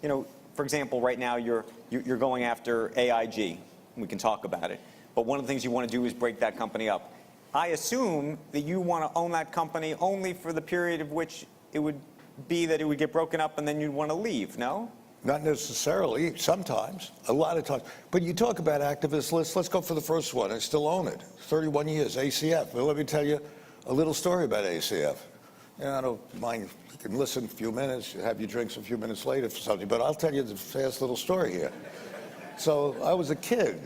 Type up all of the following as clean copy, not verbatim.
for example, right now you're going after AIG. We can talk about it. But one of the things you want to do is break that company up. I assume that you want to own that company only for the period of which it would be that it would get broken up and then you'd want to leave, no? Not necessarily, sometimes, a lot of times. But you talk about activist lists, let's go for the first one. I still own it, 31 years, ACF. Well, let me tell you a little story about ACF. I don't mind, you can listen a few minutes, have your drinks a few minutes later for something, but I'll tell you the fast little story here. So I was a kid,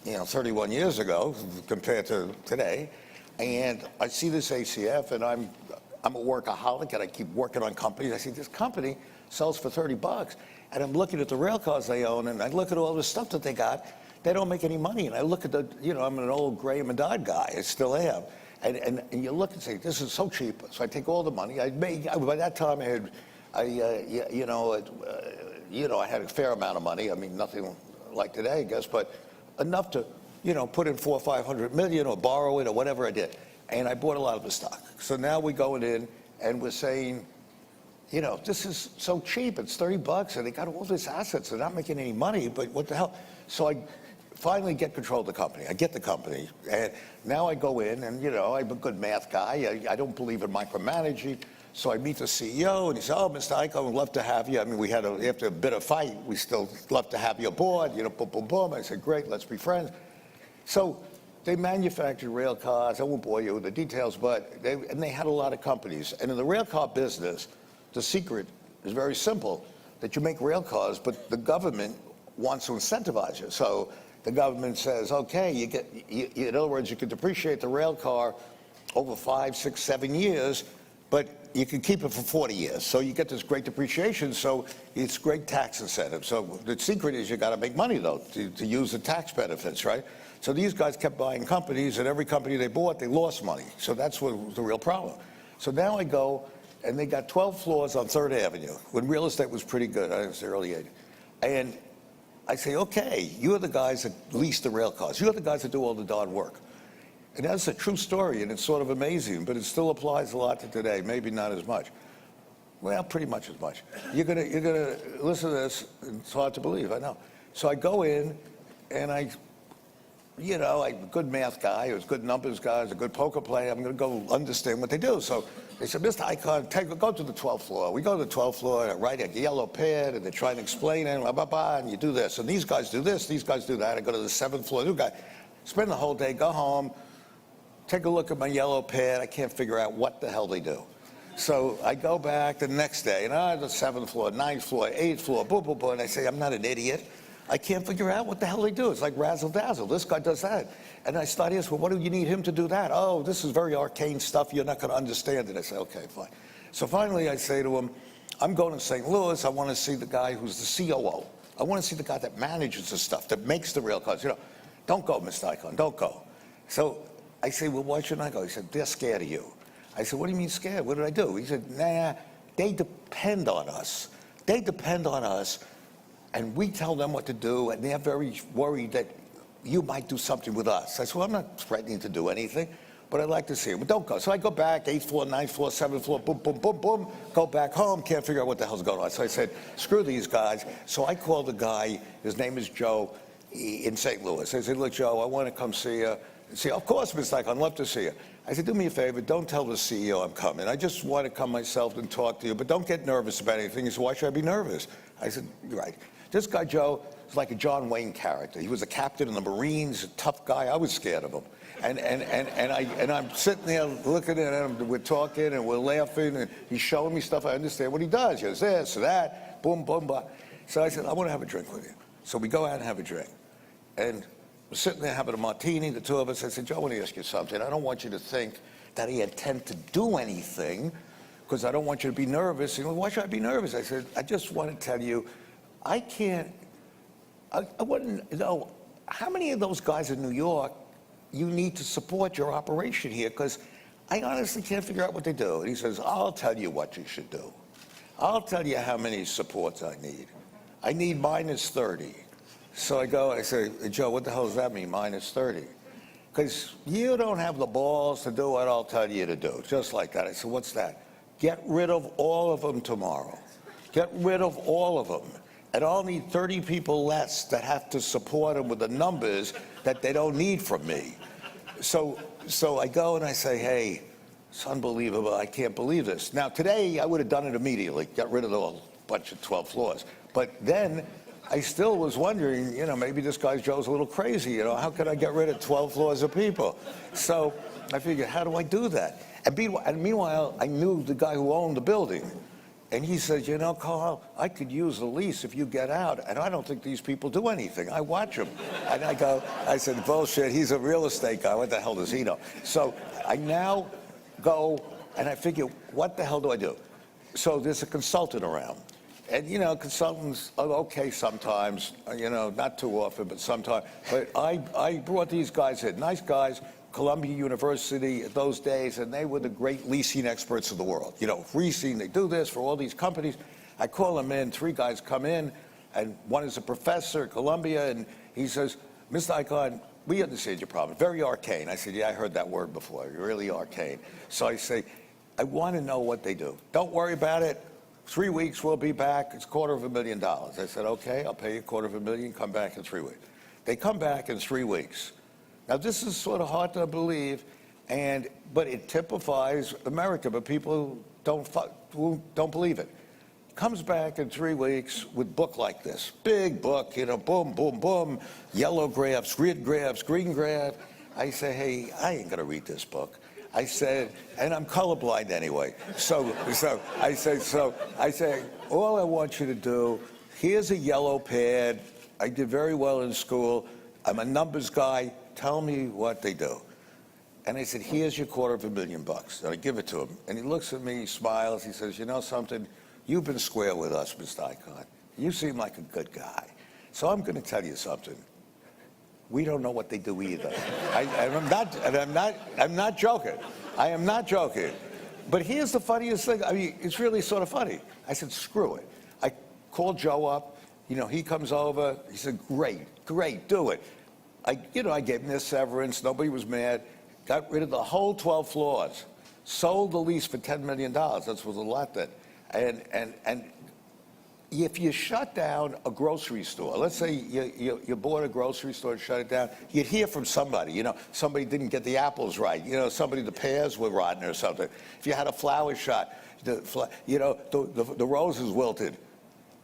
31 years ago compared to today, and I see this ACF, and I'm a workaholic, and I keep working on companies. I see this company sells for $30. And I'm looking at the rail cars they own, and I look at all the stuff that they got. They don't make any money. And I look at I'm an old Graham and Dodd guy. I still am. And you look and say, this is so cheap. So I take all the money. By that time, I had a fair amount of money. I mean, nothing like today, I guess, but enough to, put in $400 or $500 million or borrow it or whatever I did. And I bought a lot of the stock. So now we're going in and we're saying, this is so cheap. It's $30, and they got all these assets. They're not making any money, but what the hell? So I finally get control of the company. I get the company, and now I go in, and I'm a good math guy. I don't believe in micromanaging. So I meet the CEO, and he said, "Oh, Mr. Icahn, we'd love to have you." I mean, after a bit of fight, we still love to have you aboard. Boom, boom, boom. I said, "Great, let's be friends." So they manufactured rail cars. I won't bore you with the details, but they had a lot of companies, and in the rail car business, the secret is very simple, that you make rail cars, but the government wants to incentivize you. So the government says, okay, in other words, you can depreciate the rail car over 5, 6, 7 years, but you can keep it for 40 years. So you get this great depreciation, so it's great tax incentive. So the secret is you got to make money, though, to use the tax benefits, right? So these guys kept buying companies, and every company they bought, they lost money. So that's what was the real problem. So now I go, and they got 12 floors on 3rd Avenue, when real estate was pretty good. I was the early 80s. And I say, okay, you're the guys that lease the rail cars. You're the guys that do all the darn work. And that's a true story, and it's sort of amazing, but it still applies a lot to today, maybe not as much. Well, pretty much as much. You're gonna listen to this, and it's hard to believe, I know. So I go in, and I'm a good math guy, I was a good numbers guy, I was a good poker player, I'm gonna go understand what they do. So they said, Mr. Icahn, go to the 12th floor. We go to the 12th floor, and I write a yellow pad, and they try and explain it, blah, blah, blah, and you do this. And these guys do this, these guys do that. I go to the 7th floor, new guy. Spend the whole day, go home, take a look at my yellow pad. I can't figure out what the hell they do. So I go back the next day, and the 7th floor, 9th floor, 8th floor, boom, boom, boom, and I say, I'm not an idiot. I can't figure out what the hell they do. It's like razzle-dazzle. This guy does that. And I start asking, well, what do you need him to do that? Oh, this is very arcane stuff. You're not going to understand it. I say, okay, fine. So finally I say to him, I'm going to St. Louis. I want to see the guy who's the COO. I want to see the guy that manages the stuff, that makes the rail cars. Don't go, Mr. Icahn, don't go. So I say, well, why shouldn't I go? He said, they're scared of you. I said, what do you mean scared? What did I do? He said, nah, they depend on us. They depend on us. And we tell them what to do, and they're very worried that you might do something with us. I said, well, I'm not threatening to do anything, but I'd like to see him. But don't go. So I go back, 8th floor, 9th floor, 7th floor, boom, boom, boom, boom, go back home, can't figure out what the hell's going on. So I said, screw these guys. So I called the guy, his name is Joe, in St. Louis. I said, look, Joe, I want to come see you. Of course, Mr. Icahn, I'd love to see you. I said, do me a favor, don't tell the CEO I'm coming. I just want to come myself and talk to you, but don't get nervous about anything. He said, why should I be nervous? I said, you're right. This guy, Joe, is like a John Wayne character. He was a captain in the Marines, a tough guy. I was scared of him. And I'm sitting there looking at him, we're talking and we're laughing, and he's showing me stuff. I understand what he does. He does this or that, boom, boom, boom. So I said, I want to have a drink with you. So we go out and have a drink. And we're sitting there having a martini, the two of us. I said, Joe, I want to ask you something. I don't want you to think that I intend to do anything, because I don't want you to be nervous. He goes, why should I be nervous? I said, I just want to tell you, I wouldn't know how many of those guys in New York you need to support your operation here, because I honestly can't figure out what they do. And he says, I'll tell you what you should do. I'll tell you how many supports I need. I need minus 30. So I say, Joe, what the hell does that mean, minus 30? Because you don't have the balls to do what I'll tell you to do, just like that. I said, what's that? Get rid of all of them tomorrow. Get rid of all of them. and I'll need 30 people less that have to support them with the numbers that they don't need from me. So I go and I say, hey, it's unbelievable. I can't believe this. Now, today, I would have done it immediately, got rid of the whole bunch of 12 floors. But then I still was wondering, maybe this guy Joe's a little crazy. How could I get rid of 12 floors of people? So I figured, how do I do that? And meanwhile, I knew the guy who owned the building. And he said, Carl, I could use the lease if you get out. And I don't think these people do anything. I watch them. And I said, bullshit, he's a real estate guy. What the hell does he know? So I now go and I figure, what the hell do I do? So there's a consultant around. And, consultants are okay sometimes, not too often, but sometimes. But I brought these guys in, nice guys, Columbia University at those days, and they were the great leasing experts of the world. Leasing, they do this for all these companies. I call them in, 3 guys come in, and one is a professor at Columbia, and he says, Mr. Icahn, we understand your problem. Very arcane. I said, yeah, I heard that word before. You're really arcane. So I say, I want to know what they do. Don't worry about it. 3 weeks, we'll be back. It's $250,000. I said, okay, I'll pay you $250,000. Come back in 3 weeks. They come back in 3 weeks. Now, this is sort of hard to believe, but it typifies America, but people don't believe it. Comes back in 3 weeks with book like this. Big book, boom, boom, boom, yellow graphs, red graphs, green graph. I say, hey, I ain't going to read this book. I said, and I'm colorblind anyway. So I say, all I want you to do, here's a yellow pad. I did very well in school. I'm a numbers guy. Tell me what they do. And I said, here's your $250,000. And I give it to him. And he looks at me, he smiles. He says, you know something? You've been square with us, Mr. Icahn. You seem like a good guy. So I'm going to tell you something. We don't know what they do either. I'm not joking. I am not joking. But here's the funniest thing. I mean, it's really sort of funny. I said, screw it. I called Joe up. He comes over. He said, great, do it. I gave him this severance. Nobody was mad. Got rid of the whole 12 floors. Sold the lease for $10 million. That was a lot then. And if you shut down a grocery store, let's say you bought a grocery store and shut it down, you'd hear from somebody. Somebody didn't get the apples right. The pears were rotten or something. If you had a flower shop, the roses wilted.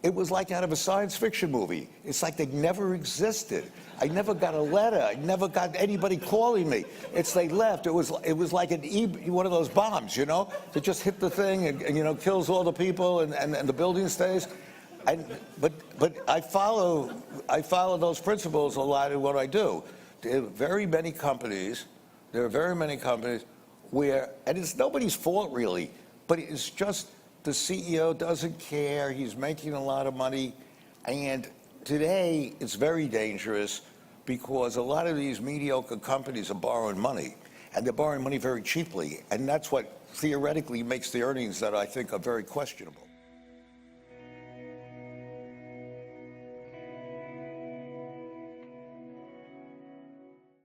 It was like out of a science fiction movie. It's like they never existed. I never got a letter. I never got anybody calling me. They left. It was like one of those bombs, that just hit the thing and kills all the people and the building stays. But I follow those principles a lot in what I do. There are very many companies where, and it's nobody's fault really, but it's just the CEO doesn't care. He's making a lot of money. And today, it's very dangerous because a lot of these mediocre companies are borrowing money. And they're borrowing money very cheaply. And that's what theoretically makes the earnings that I think are very questionable.